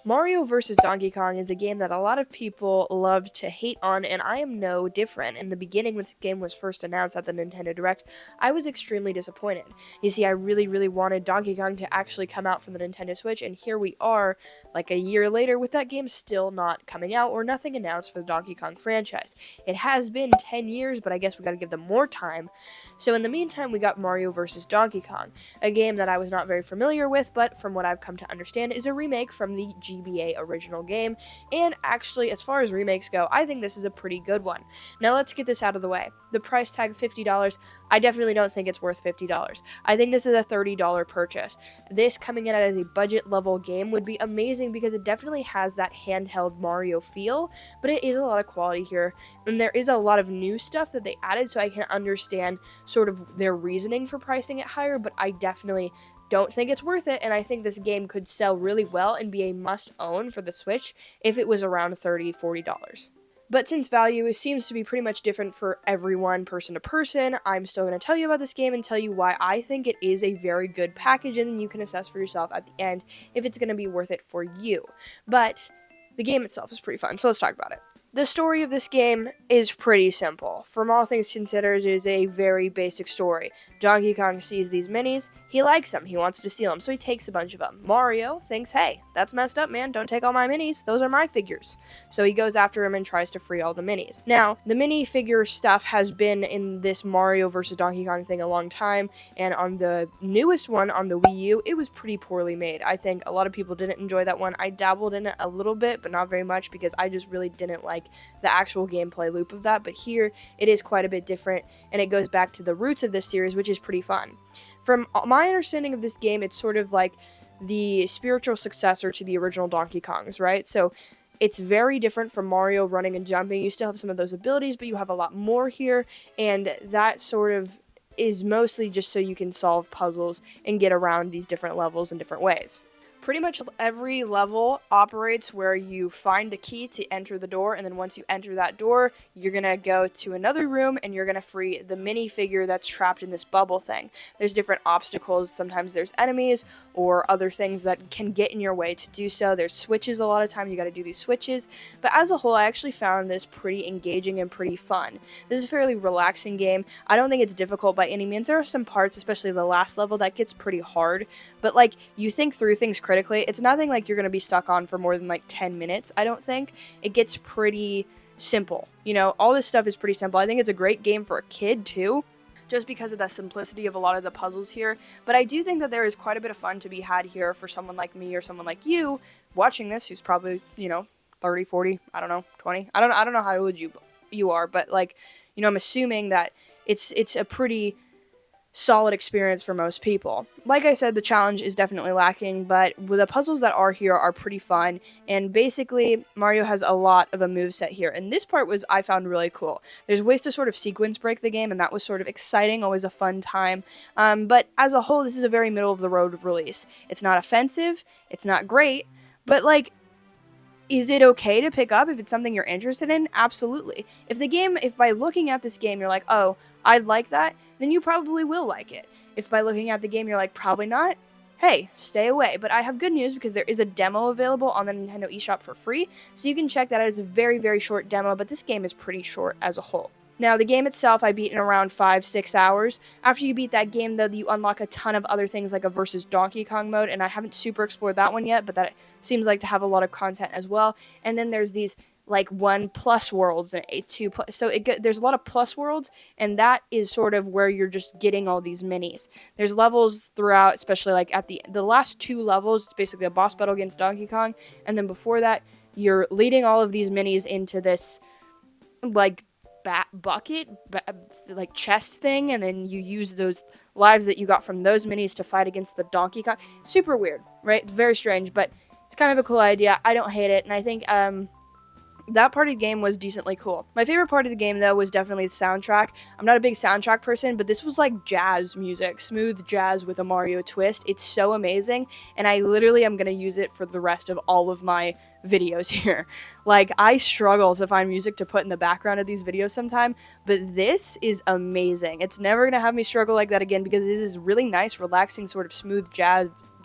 Mario vs. Donkey Kong is a game that a lot of people love to hate on, and I am no different. In the beginning, when this game was first announced at the Nintendo Direct, I was extremely disappointed. You see, I really wanted Donkey Kong to actually come out for the Nintendo Switch, and here we are, like a year later, with that game still not coming out or nothing announced for the Donkey Kong franchise. It has been 10 years, but I guess we gotta give them more time. So in the meantime, we got Mario vs. Donkey Kong, a game that I was not very familiar with, but from what I've come to understand, is a remake from the GBA original game, and actually, as far as remakes go, I think this is a pretty good one. Now let's get this out of the way. The price tag, $50, I definitely don't think it's worth $50. I think this is a $30 purchase. This coming in as a budget level game would be amazing because it definitely has that handheld Mario feel, but it is a lot of quality here, and there is a lot of new stuff that they added, so I can understand sort of their reasoning for pricing it higher, but I definitely don't think it's worth it, and I think this game could sell really well and be a must-own for the Switch if it was around $30, $40. But since value seems to be pretty much different for everyone, person to person, I'm still going to tell you about this game and tell you why I think it is a very good package, and then you can assess for yourself at the end if it's going to be worth it for you. But the game itself is pretty fun, so let's talk about it. The story of this game is pretty simple. From all things considered, it is a very basic story. Donkey Kong sees these minis, he likes them, he wants to steal them, so he takes a bunch of them. Mario thinks, hey, that's messed up, man, don't take all my minis, those are my figures. So he goes after him and tries to free all the minis. Now, the minifigure stuff has been in this Mario vs. Donkey Kong thing a long time, and on the newest one, on the Wii U, it was pretty poorly made. I think a lot of people didn't enjoy that one. I dabbled in it a little bit, but not very much, because I just really didn't like the actual gameplay loop of that, but here it is quite a bit different, and it goes back to the roots of this series, which is pretty fun. From my understanding of this game, it's sort of like the spiritual successor to the original Donkey Kongs, right? So it's very different from Mario running and jumping. You still have some of those abilities, but you have a lot more here, and that sort of is mostly just so you can solve puzzles and get around these different levels in different ways. Pretty much every level operates where you find a key to enter the door, and then once you enter that door, you're gonna go to another room and you're gonna free the minifigure that's trapped in this bubble thing. There's different obstacles, sometimes there's enemies or other things that can get in your way to do so. There's switches a lot of times, you gotta do these switches, but as a whole, I actually found this pretty engaging and pretty fun. This is a fairly relaxing game. I don't think it's difficult by any means. There are some parts, especially the last level, that gets pretty hard, but like, you think through things critically. It's nothing like you're going to be stuck on for more than like 10 minutes, I don't think. It gets pretty simple. You know, all this stuff is pretty simple. I think it's a great game for a kid too, just because of the simplicity of a lot of the puzzles here. But I do think that there is quite a bit of fun to be had here for someone like me or someone like you watching this, who's probably, 30, 40, I don't know, 20. I don't know how old you are, but like, I'm assuming that it's a pretty solid experience for most people. Like I said, the challenge is definitely lacking, but the puzzles that are here are pretty fun, and basically, Mario has a lot of a moveset here, and this part I found really cool. There's ways to sort of sequence break the game, and that was sort of exciting, always a fun time, but as a whole, this is a very middle-of-the-road release. It's not offensive, it's not great, but like, is it okay to pick up if it's something you're interested in? Absolutely. If by looking at this game you're like, oh, I'd like that, then you probably will like it. If by looking at the game you're like, probably not, hey, stay away. But I have good news because there is a demo available on the Nintendo eShop for free, so you can check that out. It's a very, very short demo, but this game is pretty short as a whole. Now, the game itself, I beat in around 5-6 hours. After you beat that game, though, you unlock a ton of other things like a versus Donkey Kong mode, and I haven't super explored that one yet, but that seems like to have a lot of content as well. And then there's these like 1+ worlds and 2+, so there's a lot of plus worlds, and that is sort of where you're just getting all these minis. There's levels throughout, especially like at the last 2 levels, it's basically a boss battle against Donkey Kong, and then before that, you're leading all of these minis into this like bucket, like chest thing, and then you use those lives that you got from those minis to fight against the Donkey Kong. Super weird, right? It's very strange, but it's kind of a cool idea. I don't hate it, and I think that part of the game was decently cool. My favorite part of the game, though, was definitely the soundtrack. I'm not a big soundtrack person, but this was like jazz music, smooth jazz with a Mario twist. It's so amazing, and I literally am going to use it for the rest of all of my videos here. Like, I struggle to find music to put in the background of these videos sometime, but this is amazing. It's never going to have me struggle like that again, because this is really nice, relaxing, sort of smooth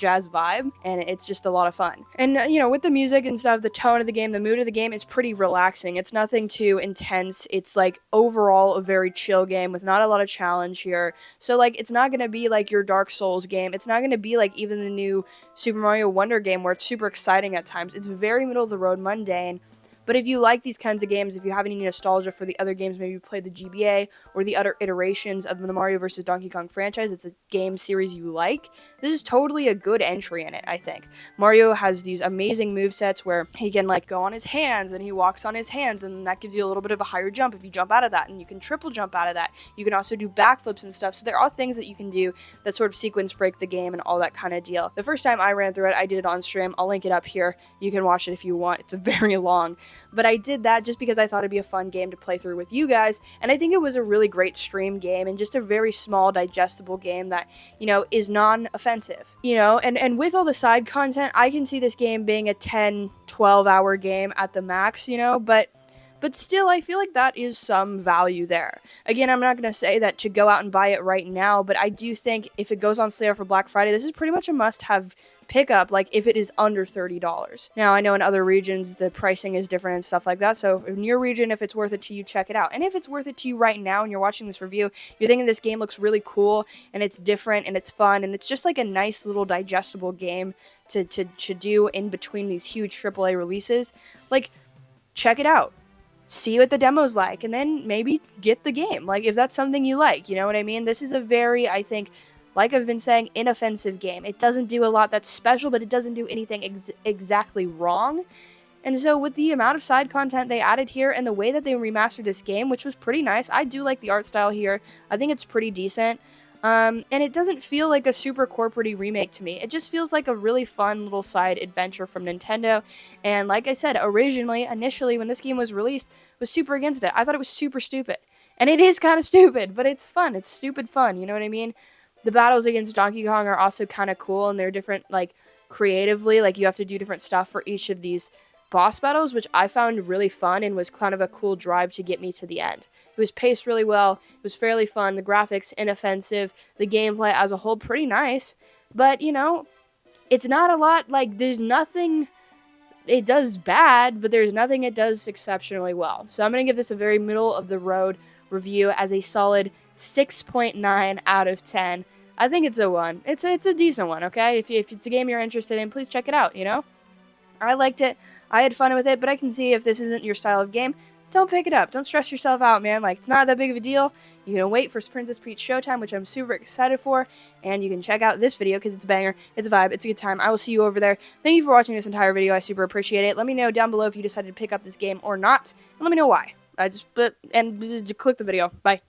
jazz vibe, and it's just a lot of fun. And, with the music and stuff, the tone of the game, the mood of the game is pretty relaxing. It's nothing too intense. It's, like, overall a very chill game with not a lot of challenge here. So, like, it's not gonna be like your Dark Souls game. It's not gonna be like even the new Super Mario Wonder game where it's super exciting at times. It's very middle of the road, mundane. But if you like these kinds of games, if you have any nostalgia for the other games, maybe you played the GBA or the other iterations of the Mario vs. Donkey Kong franchise, it's a game series you like, this is totally a good entry in it, I think. Mario has these amazing movesets where he can, like, go on his hands, and he walks on his hands, and that gives you a little bit of a higher jump if you jump out of that, and you can triple jump out of that. You can also do backflips and stuff, so there are things that you can do that sort of sequence break the game and all that kind of deal. The first time I ran through it, I did it on stream. I'll link it up here. You can watch it if you want. It's very long. But I did that just because I thought it'd be a fun game to play through with you guys, and I think it was a really great stream game and just a very small, digestible game that, is non-offensive, and with all the side content, I can see this game being a 10, 12-hour game at the max, but still, I feel like that is some value there. Again, I'm not going to say that to go out and buy it right now, but I do think if it goes on sale for Black Friday, this is pretty much a must-have pickup, like if it is under $30. Now, I know in other regions the pricing is different and stuff like that, so in your region, if it's worth it to you, check it out. And if it's worth it to you right now and you're watching this review, you're thinking this game looks really cool and it's different and it's fun and it's just like a nice little digestible game to do in between these huge AAA releases, like, check it out. See what the demo's like, and then maybe get the game. Like, if that's something you like, you know what I mean? This is a very, I think, like I've been saying, inoffensive game. It doesn't do a lot that's special, but it doesn't do anything exactly wrong. And so with the amount of side content they added here and the way that they remastered this game, which was pretty nice, I do like the art style here. I think it's pretty decent. And it doesn't feel like a super corporate-y remake to me. It just feels like a really fun little side adventure from Nintendo. And like I said, initially, when this game was released, I was super against it. I thought it was super stupid. And it is kind of stupid, but it's fun. It's stupid fun, you know what I mean? The battles against Donkey Kong are also kind of cool, and they're different, like, creatively. Like, you have to do different stuff for each of these boss battles, which I found really fun and was kind of a cool drive to get me to the end. It was paced really well. It was fairly fun. The graphics, inoffensive. The gameplay as a whole, pretty nice. But, it's not a lot, like, there's nothing it does bad, but there's nothing it does exceptionally well. So I'm going to give this a very middle-of-the-road review as a solid 6.9 out of 10. I think it's a 1. It's a decent one, okay? If it's a game you're interested in, please check it out, I liked it. I had fun with it, but I can see if this isn't your style of game, don't pick it up. Don't stress yourself out, man. Like, it's not that big of a deal. You can wait for Princess Peach Showtime, which I'm super excited for, and you can check out this video because it's a banger, it's a vibe, it's a good time. I will see you over there. Thank you for watching this entire video. I super appreciate it. Let me know down below if you decided to pick up this game or not, and let me know why. Click the video. Bye.